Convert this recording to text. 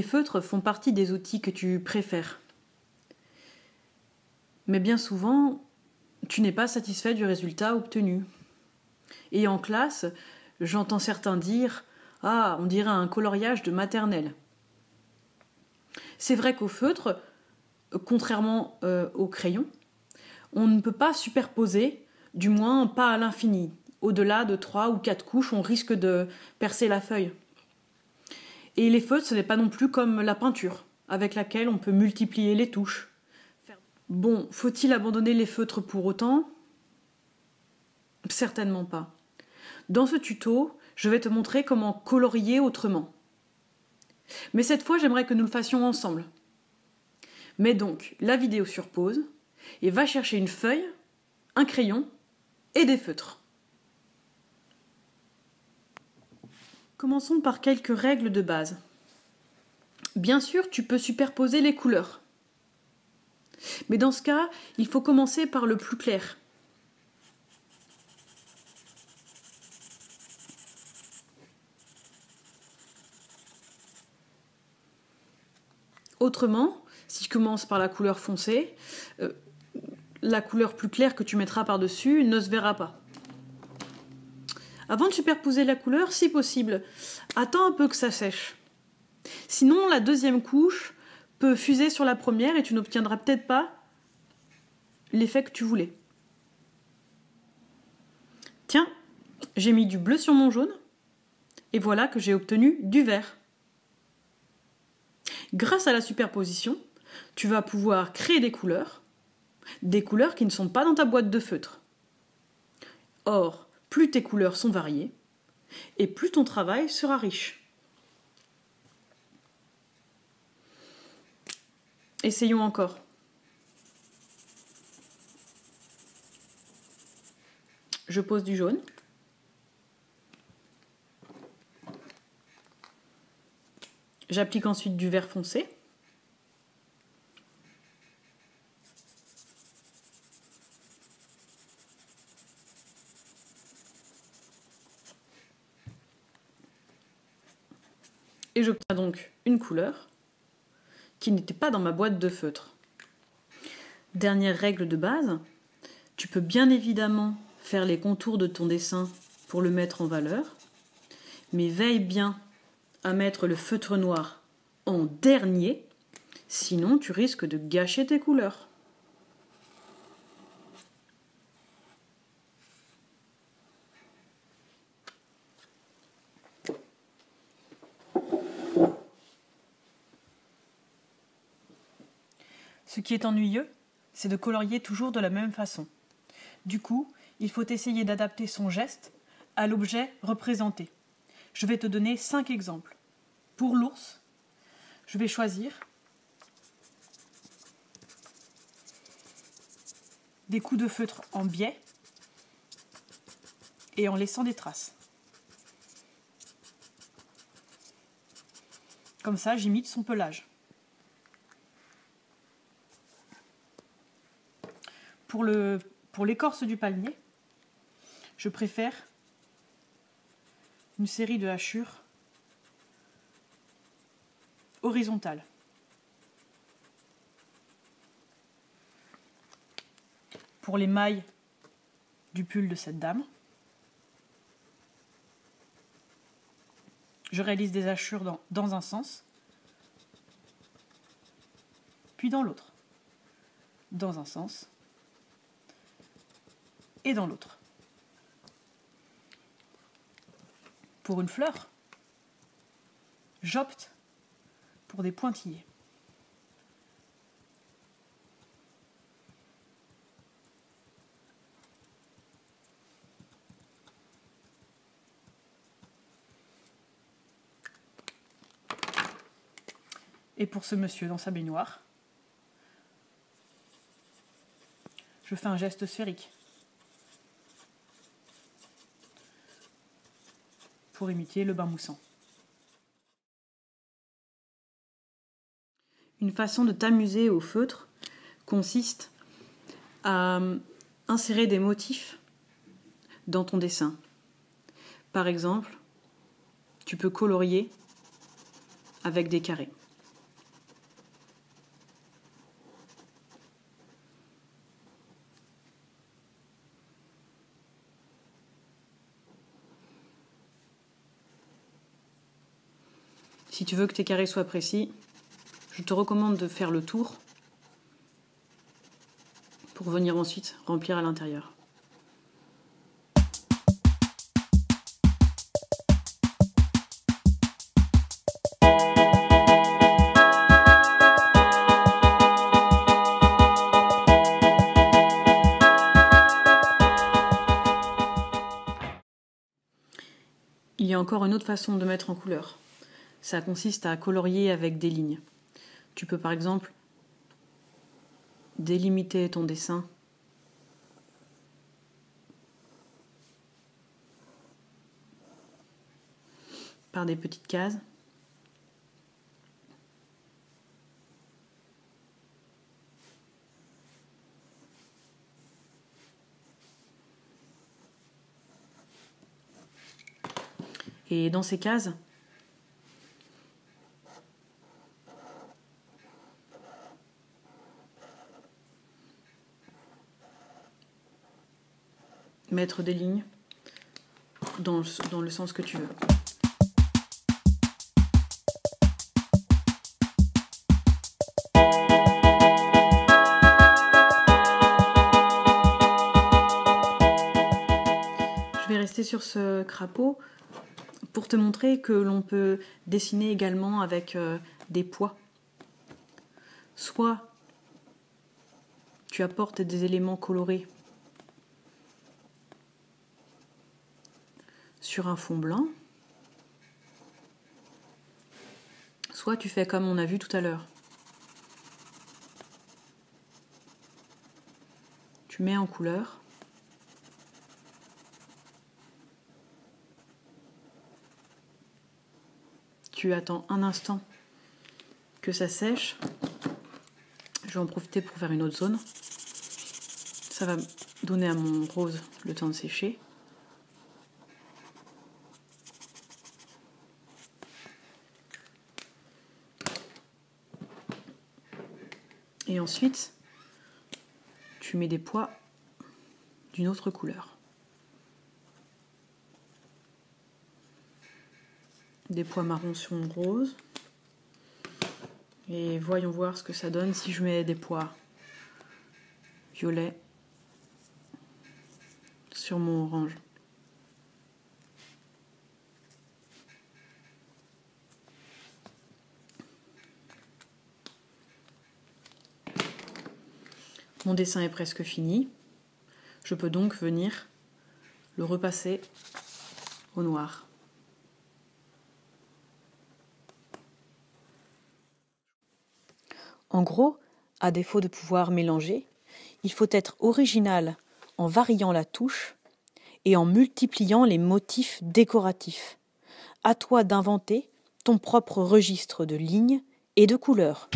feutres font partie des outils que tu préfères. Mais bien souvent, tu n'es pas satisfait du résultat obtenu. Et en classe, j'entends certains dire « Ah, on dirait un coloriage de maternelle ». C'est vrai qu'au feutre, contrairement au crayon, on ne peut pas superposer, du moins pas à l'infini. Au-delà de 3 ou 4 couches, on risque de percer la feuille. Et les feutres, ce n'est pas non plus comme la peinture, avec laquelle on peut multiplier les touches. Bon, faut-il abandonner les feutres pour autant? Certainement pas. Dans ce tuto, je vais te montrer comment colorier autrement. Mais cette fois, j'aimerais que nous le fassions ensemble. Mets donc la vidéo sur pause et va chercher une feuille, un crayon et des feutres. Commençons par quelques règles de base. Bien sûr, tu peux superposer les couleurs. Mais dans ce cas, il faut commencer par le plus clair. Autrement, si tu commences par la couleur foncée, la couleur plus claire que tu mettras par-dessus ne se verra pas. Avant de superposer la couleur, si possible, attends un peu que ça sèche. Sinon, la deuxième couche peut fuser sur la première et tu n'obtiendras peut-être pas l'effet que tu voulais. Tiens, j'ai mis du bleu sur mon jaune et voilà que j'ai obtenu du vert. Grâce à la superposition, tu vas pouvoir créer des couleurs qui ne sont pas dans ta boîte de feutre. Or, plus tes couleurs sont variées, et plus ton travail sera riche. Essayons encore. Je pose du jaune. J'applique ensuite du vert foncé. Et j'obtiens donc une couleur qui n'était pas dans ma boîte de feutre. Dernière règle de base, tu peux bien évidemment faire les contours de ton dessin pour le mettre en valeur, mais veille bien à mettre le feutre noir en dernier, sinon tu risques de gâcher tes couleurs. Ce qui est ennuyeux, c'est de colorier toujours de la même façon. Du coup, il faut essayer d'adapter son geste à l'objet représenté. Je vais te donner 5 exemples. Pour l'ours, je vais choisir des coups de feutre en biais et en laissant des traces. Comme ça, j'imite son pelage. Pour l'écorce du palmier, je préfère une série de hachures horizontales. Pour les mailles du pull de cette dame, je réalise des hachures dans un sens, puis dans l'autre, dans un sens et dans l'autre. Pour une fleur, j'opte pour des pointillés. Et pour ce monsieur dans sa baignoire, je fais un geste sphérique pour imiter le bain moussant. Une façon de t'amuser au feutre consiste à insérer des motifs dans ton dessin. Par exemple, tu peux colorier avec des carrés. Si tu veux que tes carrés soient précis, je te recommande de faire le tour pour venir ensuite remplir à l'intérieur. Il y a encore une autre façon de mettre en couleur. Ça consiste à colorier avec des lignes. Tu peux par exemple délimiter ton dessin par des petites cases. Et dans ces cases, mettre des lignes dans le sens que tu veux. Je vais rester sur ce crapaud pour te montrer que l'on peut dessiner également avec des poids. Soit tu apportes des éléments colorés sur un fond blanc, soit tu fais comme on a vu tout à l'heure. Tu mets en couleur. Tu attends un instant que ça sèche. Je vais en profiter pour faire une autre zone. Ça va donner à mon rose le temps de sécher. Et ensuite, tu mets des pois d'une autre couleur. Des pois marrons sur mon rose. Et voyons voir ce que ça donne si je mets des pois violets sur mon orange. Mon dessin est presque fini. Je peux donc venir le repasser au noir. En gros, à défaut de pouvoir mélanger, il faut être original en variant la touche et en multipliant les motifs décoratifs. À toi d'inventer ton propre registre de lignes et de couleurs.